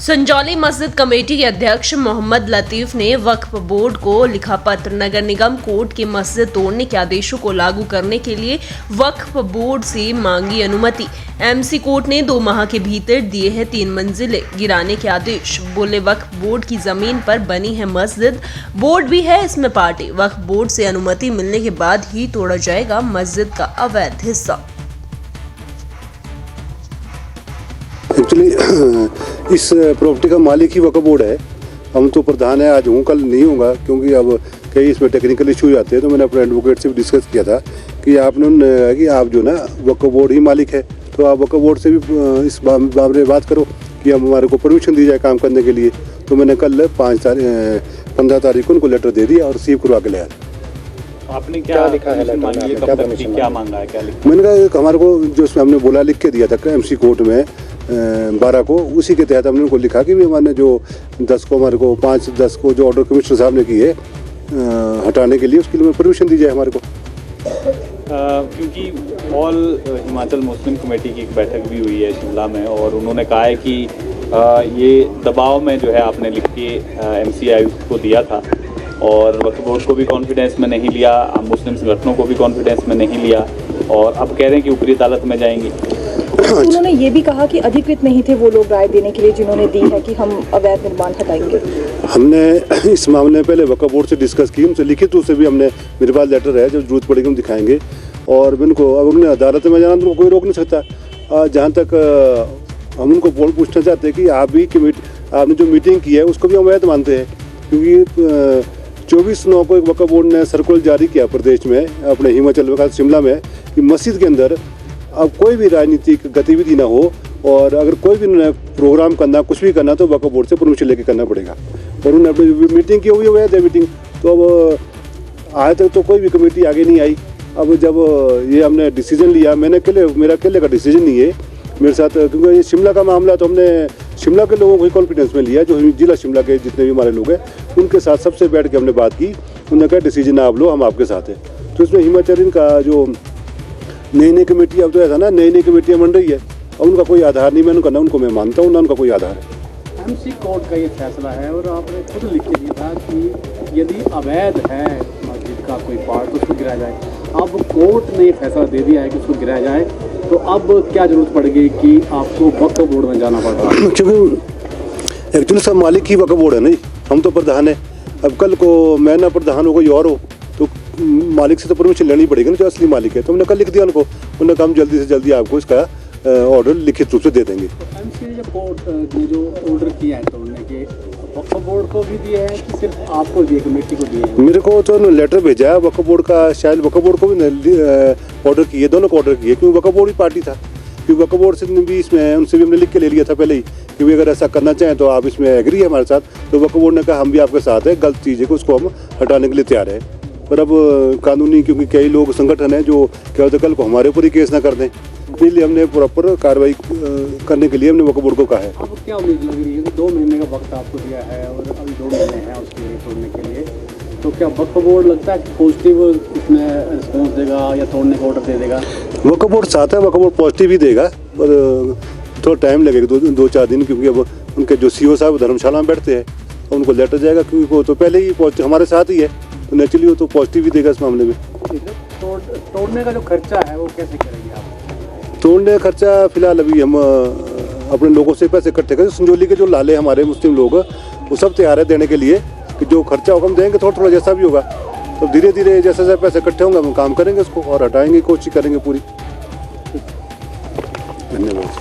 संजौली मस्जिद कमेटी के अध्यक्ष मोहम्मद लतीफ ने वक्फ बोर्ड को लिखा पत्र। नगर निगम कोर्ट के मस्जिद तोड़ने के आदेशों को लागू करने के लिए वक्फ बोर्ड से मांगी अनुमति। एमसी कोर्ट ने 2 माह के भीतर दिए हैं 3 मंजिलें गिराने के आदेश। बोले वक्फ बोर्ड की जमीन पर बनी है मस्जिद, बोर्ड भी है इसमें पार्टी। वक्फ बोर्ड से अनुमति मिलने के बाद ही तोड़ा जाएगा मस्जिद का अवैध हिस्सा। एक्चुअली इस प्रॉपर्टी का मालिक ही वक्फ बोर्ड है। हम तो प्रधान है, आज हूँ कल नहीं होगा, क्योंकि अब कई इसमें टेक्निकल इशू आते हैं। तो मैंने अपने एडवोकेट से भी डिस्कस किया था कि आपने कि आप जो ना वक्फ बोर्ड ही मालिक है, तो आप वक्फ बोर्ड से भी इस बारे में बात करो कि हम हमारे को परमिशन दी जाए काम करने के लिए। तो मैंने कल 15 तारीख को उनको लेटर दे दिया और रिसीव करवा के लाया। आपने क्या लिखा है लेटर में? क्या मांगा है, क्या लिखा? मैंने कहा हमारे को जो उसमें हमने बोला लिख के दिया था एमसी कोर्ट में 12 को, उसी के तहत हमने उनको लिखा कि भी हमारे जो 10 को हमारे को 5-10 को जो ऑर्डर कमिश्नर साहब ने किए हटाने के लिए, उसके लिए परमिशन दी जाए हमारे को। क्योंकि ऑल हिमाचल मुस्लिम कमेटी की एक बैठक भी हुई है शिमला में, और उन्होंने कहा है कि ये दबाव में जो है आपने लिख के एमसी आयुक्त को दिया था, और वक्फ बोर्ड को भी कॉन्फिडेंस में नहीं लिया, मुस्लिम संगठनों को भी कॉन्फिडेंस में नहीं लिया, और अब कह रहे हैं कि ऊपरी अदालत में जाएंगे। उन्होंने ये भी कहा कि अधिकृत नहीं थे वो लोग राय देने के लिए जिन्होंने दी है कि हम अवैध निर्माण हटाएंगे। हमने इस मामले में पहले वक्फ बोर्ड से डिस्कस की, उनसे लिखित रूप से भी हमने, मेरे पास लेटर है, जब जरूरत पड़ेगी हम दिखाएंगे। और उनको अब उन्होंने अदालत में जाना तो उनको कोई रोक नहीं सकता। जहाँ तक हम उनको पूछना चाहते हैं कि आप भी आपने जो मीटिंग की है उसको भी हम अवैध मानते हैं, क्योंकि 24/9 को एक वक्फ बोर्ड ने सर्कुलर जारी किया प्रदेश में, अपने हिमाचल में शिमला में, कि मस्जिद के अंदर अब कोई भी राजनीतिक गतिविधि ना हो, और अगर कोई भी प्रोग्राम करना, कुछ भी करना, तो वक्फ बोर्ड से परमिशन लेके करना पड़ेगा। और उन्होंने अपनी मीटिंग की हुई है मीटिंग, तो अब आज तक तो कोई भी कमेटी आगे नहीं आई। अब जब ये हमने डिसीजन लिया, मेरा अकेले का डिसीजन नहीं है मेरे साथ, क्योंकि ये शिमला का मामला, तो हमने शिमला के लोगों को ही कॉन्फिडेंस में लिया, जो जिला शिमला के जितने भी हमारे लोग हैं उनके साथ सबसे बैठ के हमने बात की। उन्होंने कहा डिसीजन आप लो, हम आपके साथ हैं। तो इसमें हिमाचल का जो नई कमेटी, अब तो ऐसा ना नई कमेटियाँ बन रही है, और उनका कोई आधार नहीं, मैं उनको मैं मानता हूँ ना उनका कोई आधार है। एमसी कोर्ट का ये फैसला है, और आपने खुद लिख के दिया था कि यदि अवैध है मस्जिद का कोई पार्ट तो उसको गिराया जाए। अब कोर्ट ने फैसला दे दिया है कि उसको गिराया जाए, तो अब क्या जरूरत पड़ेगी कि आपको वक्फ बोर्ड में जाना पड़ रहा है? क्योंकि एक्चुअली सब मालिक ही वक्फ बोर्ड है नहीं, हम तो प्रधान है। अब कल को मैं ना प्रधान हो, कोई और हो, तो मालिक से तो परमिशन लेनी पड़ेगी ना, जो असली मालिक है। तो हमने कल लिख दिया उनको, उन्होंने कहा हम जल्दी से जल्दी आपको इसका ऑर्डर लिखित रूप से दे देंगे। एमसी ने कोर्ट ने जो ऑर्डर किया है तोड़ने के, वक्फ बोर्ड को भी दिए हैं कि सिर्फ आपको दिए, कमेटी को दिए हैं? मेरे को तो लेटर भेजा है वक्फ बोर्ड का, शायद वक्फ बोर्ड को भी ऑर्डर किए, दोनों को ऑर्डर किए, क्योंकि वक्फ बोर्ड ही पार्टी था। क्योंकि वक्फ बोर्ड से भी इसमें उनसे भी हमने लिख के ले लिया था पहले ही कि अगर ऐसा करना चाहें तो आप इसमें एग्री है हमारे साथ। तो वक्फ बोर्ड ने कहा हम भी आपके साथ है, गलत चीज़ है कि उसको हम हटाने के लिए तैयार है। पर अब कानूनी, क्योंकि कई लोग संगठन हैं जो क्या होता है कल को हमारे ऊपर ही केस ना कर दें, इसलिए हमने प्रॉपर कार्रवाई करने के लिए हमने वक्फ बोर्ड को कहा है। अब क्या उम्मीद लग रही है कि 2 महीने का वक्त आपको दिया है, और अभी 2 महीने हैं उसके लिए तोड़ने के लिए, तो क्या वक्फ बोर्ड लगता है कि पॉजिटिव इसमें रिस्पॉन्स देगा या तोड़ने का ऑर्डर दे देगा? वक्फ बोर्ड साथ है, वक्फ बोर्ड पॉजिटिव ही देगा, पर थोड़ा टाइम लगेगा, 2-4 दिन, क्योंकि अब उनके जो सीओ साहब धर्मशाला में बैठते हैं, तो उनको लेटर जाएगा, क्योंकि वो तो पहले ही हमारे साथ ही है, तो नेचुरली वो तो पॉजिटिव ही देगा इस मामले में। तोड़ने का जो खर्चा है वो कैसे करेंगे आप? तोड़ने का खर्चा फिलहाल अभी हम अपने लोगों से पैसे इकट्ठे करें। संजौली के जो लाले हमारे मुस्लिम लोग, वो सब तैयार है देने के लिए, कि जो खर्चा होगा हम देंगे, थोड़ा जैसा भी होगा। तो धीरे धीरे जैसे जैसे पैसे इकट्ठे होंगे हम काम करेंगे उसको, और हटाएंगे, कोशिश करेंगे पूरी। धन्यवाद।